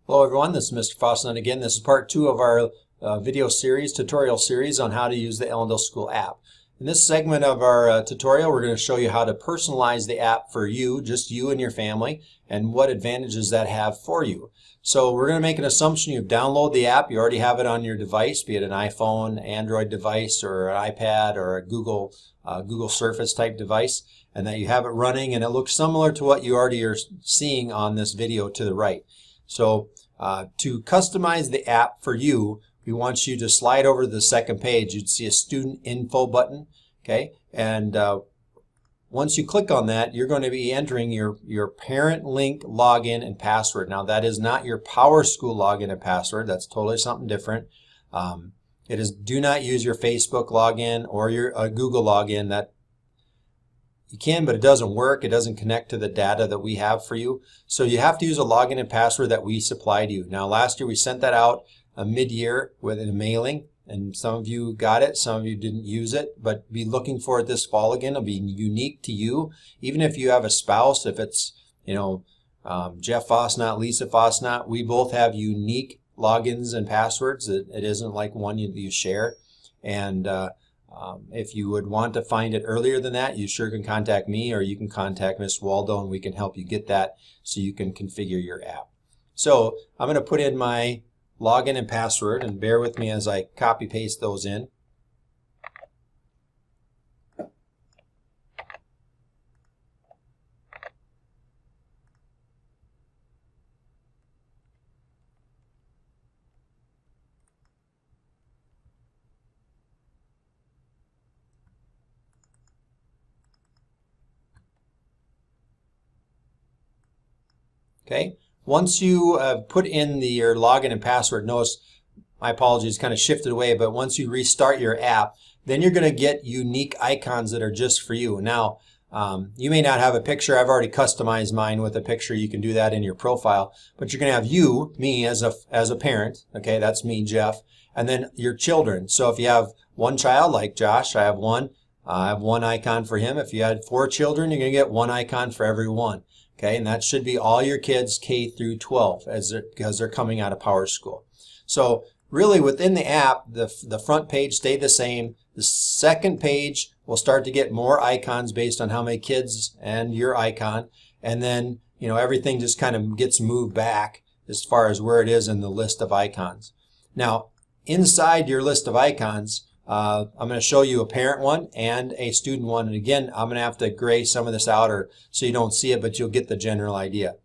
Hello everyone, this is Mr. Fosnut again. This is part 2 of our video series, tutorial series on how to use the Ellendale School app. In this segment of our tutorial, we're going to show you how to personalize the app for you, just you and your family, and what advantages that have for you. So we're going to make an assumption you've downloaded the app, you already have it on your device, be it an iPhone, Android device, or an iPad, or a Google Surface type device, and that you have it running and it looks similar to what you already are seeing on this video to the right. So to customize the app for you, we want you to slide over to the second page. You'd see a student info button, okay? And once you click on that, you're going to be entering your ParentLink login and password. Now that is not your PowerSchool login and password. That's totally something different. It is, do not use your Facebook login or your Google login. That you can, but it doesn't work. It doesn't connect to the data that we have for you. So you have to use a login and password that we supplied you. Now last year we sent that out mid-year with a mailing, and some of you got it, some of you didn't use it, but be looking for it this fall again. It'll be unique to you. Even if you have a spouse, if it's, Jeff Fosnut, Lisa Fosnut, we both have unique logins and passwords. It isn't like one you share. And if you would want to find it earlier than that, you sure can contact me, or you can contact Ms. Waldo and we can help you get that so you can configure your app. So I'm going to put in my login and password, and bear with me as I copy paste those in. Okay, once you put in your login and password, notice my apologies kind of shifted away, but once you restart your app, then you're going to get unique icons that are just for you. Now, you may not have a picture. I've already customized mine with a picture. You can do that in your profile, but you're going to have you, me as a parent. Okay, that's me, Jeff, and then your children. So if you have one child like Josh, I have one icon for him. If you had 4 children, you're going to get one icon for every one. Okay, and that should be all your kids K through 12 because they're coming out of PowerSchool. So really within the app, the front page stayed the same. The second page will start to get more icons based on how many kids and your icon. And then, everything just kind of gets moved back as far as where it is in the list of icons. Now, inside your list of icons, I'm going to show you a parent one and a student one. And again, I'm going to have to gray some of this out so you don't see it, but you'll get the general idea.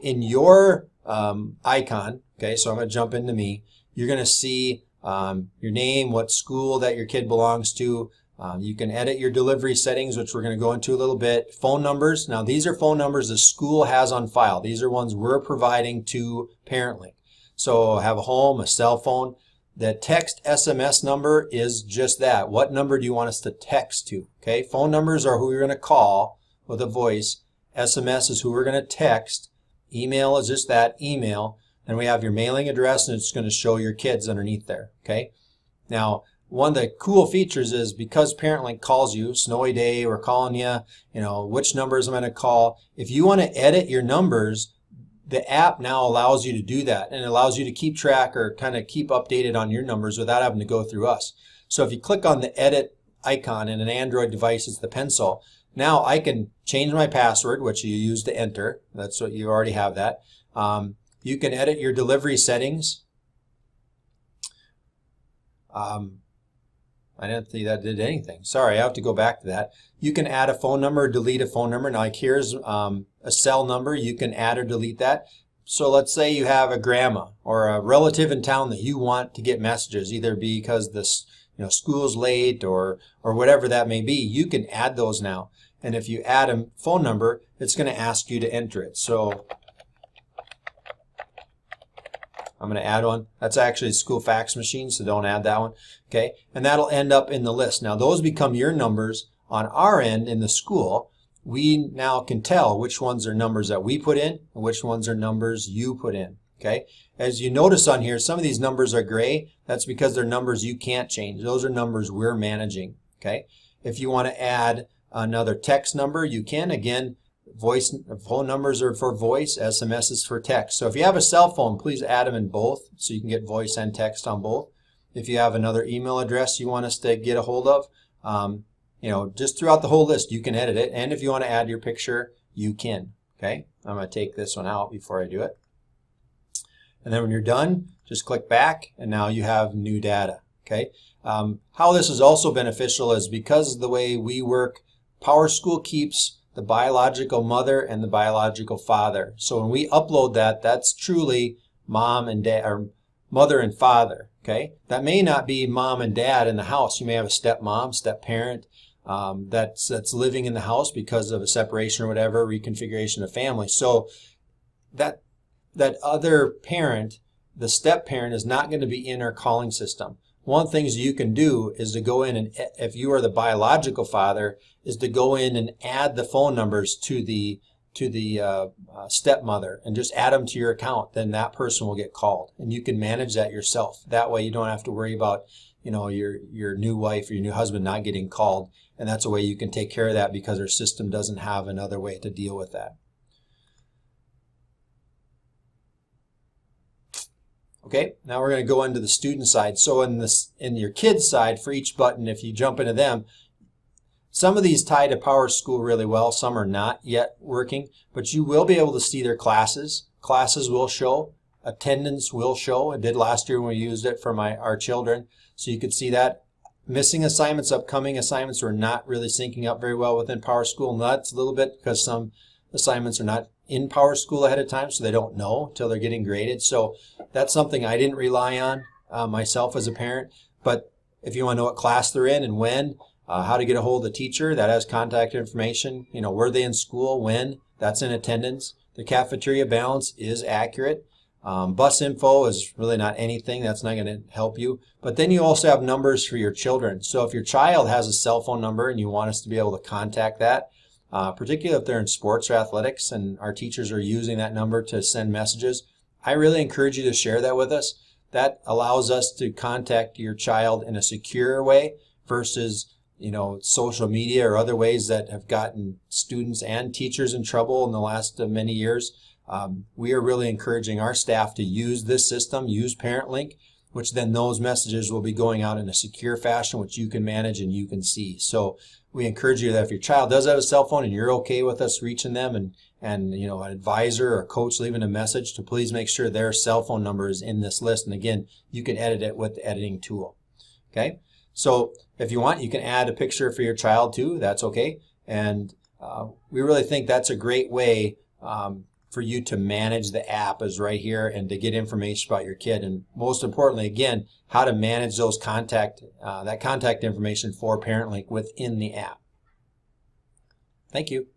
In your icon, okay, so I'm going to jump into me, you're going to see your name, what school that your kid belongs to. You can edit your delivery settings, which we're going to go into a little bit. Phone numbers. Now, these are phone numbers the school has on file. These are ones we're providing to ParentLink. So have a home, a cell phone. The text SMS number is just that. What number do you want us to text to? Okay, phone numbers are who you're going to call with a voice. SMS is who we're going to text. Email is just that, email. And we have your mailing address, and it's going to show your kids underneath there. Okay. Now, one of the cool features is because ParentLink calls you, snowy day, we're calling you, which numbers I'm going to call. If you want to edit your numbers, the app now allows you to do that, and it allows you to keep track or kind of keep updated on your numbers without having to go through us. So if you click on the edit icon in an Android device, it's the pencil. Now I can change my password, which you use to enter. That's what you already have that. You can edit your delivery settings. I didn't think that did anything. Sorry, I have to go back to that. You can add a phone number or delete a phone number. Now, like here's a cell number. You can add or delete that. So let's say you have a grandma or a relative in town that you want to get messages, either because this school's late or whatever that may be. You can add those now. And if you add a phone number, it's going to ask you to enter it. So I'm going to add one. That's actually a school fax machine, so don't add that one. Okay, and that'll end up in the list. Now those become your numbers on our end in the school. We now can tell which ones are numbers that we put in and which ones are numbers you put in. Okay, as you notice on here, some of these numbers are gray. That's because they're numbers you can't change. Those are numbers we're managing. Okay, if you want to add another text number, you can. Again, phone numbers are for voice, SMS is for text. So if you have a cell phone, please add them in both so you can get voice and text on both. If you have another email address you want us to get a hold of, just throughout the whole list, you can edit it. And if you want to add your picture, you can. Okay, I'm going to take this one out before I do it. And then when you're done, just click back, and now you have new data. Okay, how this is also beneficial is because of the way we work, PowerSchool keeps the biological mother and the biological father. So when we upload that, that's truly mom and dad, or mother and father. Okay, that may not be mom and dad in the house. You may have a stepmom, step-parent that's living in the house because of a separation or whatever, reconfiguration of family. So that other parent, the step-parent, is not going to be in our calling system. One of the things you can do is to go in and, if you are the biological father, is to go in and add the phone numbers to the stepmother and just add them to your account. Then that person will get called, and you can manage that yourself. That way you don't have to worry about your new wife or your new husband not getting called, and that's a way you can take care of that because our system doesn't have another way to deal with that. Okay, now we're going to go into the student side. So in your kids side, for each button, if you jump into them, some of these tie to PowerSchool really well. Some are not yet working, but you will be able to see their classes. Classes will show. Attendance will show. It did last year when we used it for our children. So you could see that. Missing assignments, upcoming assignments were not really syncing up very well within PowerSchool. And that's a little bit because some assignments are not in PowerSchool ahead of time, so they don't know until they're getting graded. So that's something I didn't rely on myself as a parent. But if you want to know what class they're in and when, how to get a hold of the teacher, that has contact information. Were they in school, when, that's in attendance. The cafeteria balance is accurate. Bus info is really not anything. That's not going to help you. But then you also have numbers for your children. So if your child has a cell phone number and you want us to be able to contact that, particularly if they're in sports or athletics and our teachers are using that number to send messages, I really encourage you to share that with us. That allows us to contact your child in a secure way versus social media or other ways that have gotten students and teachers in trouble in the last many years. We are really encouraging our staff to use this system, use ParentLink, which then those messages will be going out in a secure fashion, which you can manage and you can see. So we encourage you that if your child does have a cell phone and you're okay with us reaching them and an advisor or coach leaving a message, to please make sure their cell phone number is in this list. And again, you can edit it with the editing tool. Okay, so if you want, you can add a picture for your child too. That's okay. And we really think that's a great way for you to manage the app, is right here, and to get information about your kid. And most importantly, again, how to manage those contact information for ParentLink within the app. Thank you.